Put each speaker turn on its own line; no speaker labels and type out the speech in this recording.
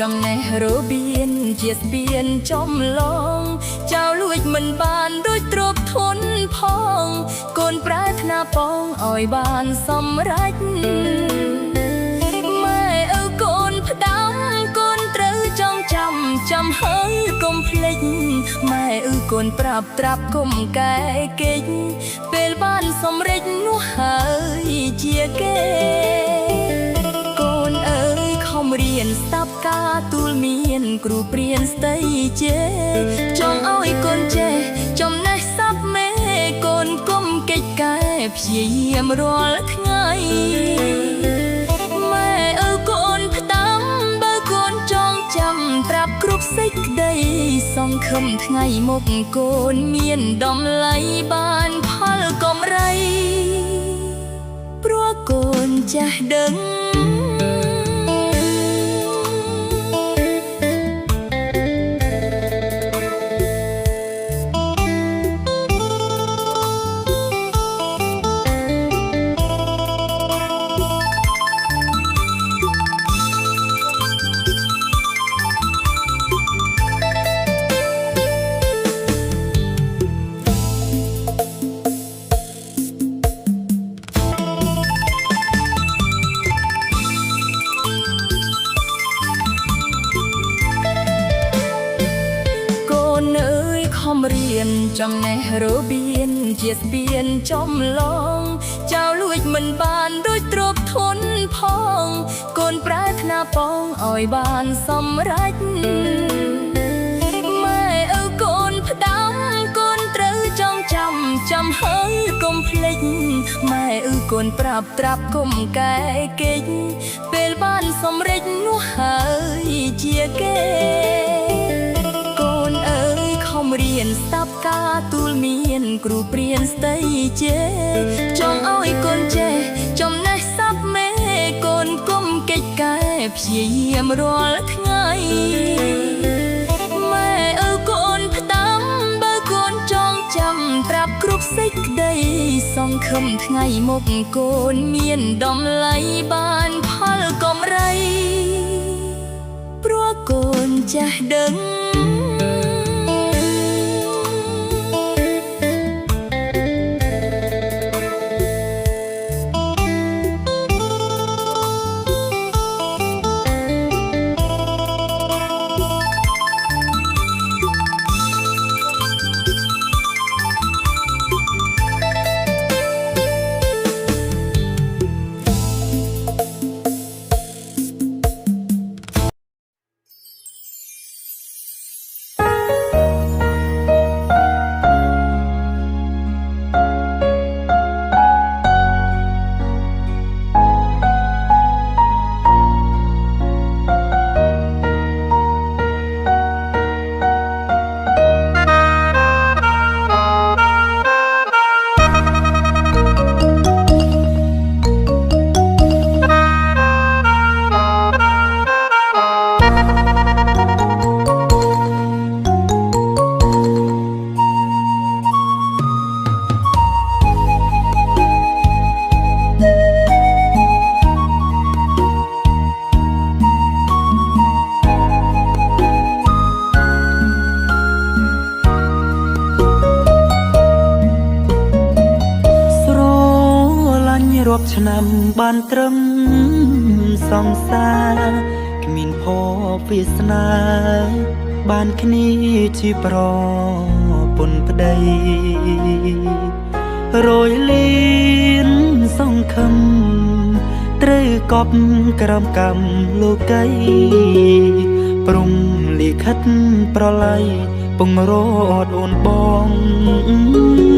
ចំណេះរបៀនជាស្ពានចំឡងចៅលួចមិនបានដូចទ្រពធនផងកូនប្រាថ្នាពងឲ្យបានសម្រេចម៉ែឪកូនផ្ដាំកូនត្រូវចងចាំហើយកុំភ្លេចម៉ែឪកូនប្រាប់ត្រាប់កុំកែកិច្ចពេលបានសម្រេចនោះហើយជាគេកូនអើយខំរៀនស្ដាប់ការទូលមានគ្រូព្រានស្ដីជេចង់ឲ្យកូនចេះចំណេះសប្មេកូនគុំកិច្ចកែព្យាយាមរាល់ថ្ងៃម៉ែឪកូនផ្ដាំបើកូនចងចាំត្រាប់គ្រប់សេចក្ដីសង្ឃឹមថ្ងៃមុខកូនមានតម្លៃបានផលកម្រៃព្រោះកូនចេះដឹងរៀនចំណេះរបៀនជាស្ពានចំឡងចៅលួចមិនបានដូចទ្រពធនផងកូនប្រាថ្នាពងឲ្យបានសម្រេចម៉ែឪកូនផ្ដាំកូនត្រូវចងចាំហើយកុំភ្លេចម៉ែឪកូនប្រាប់ត្រាប់កុំកែកិច្ចពេលបានសម្រេចនោះហើយជាគេរៀនស្ដាប់ការទូលមានគ្រូព្រានស្ដីជេចង់ឲ្យកូនចេះចំណេះសប្មេកូនគុំកិច្ចកែព្យាយាមរាល់ថ្ងៃម៉ែឪកូនផ្ដាំបើកូនចងចាំត្រាប់គ្រប់សេចក្ដីសង្ឃឹមថ្ងៃមុខកូនមានតម្លៃបានផលកម្រៃព្រោះកូនចេះដឹងរាប់ឆ្នាំបានត្រឹមសង្សារគ្មានភពវាសនាបានគ្នាជាប្រពន្ធប្តីរយលៀនសង្ឃឹមត្រូវកប់ក្រោមកម្មលោកីព្រំលិខិតប្រឡ័យពងរត់អូនបង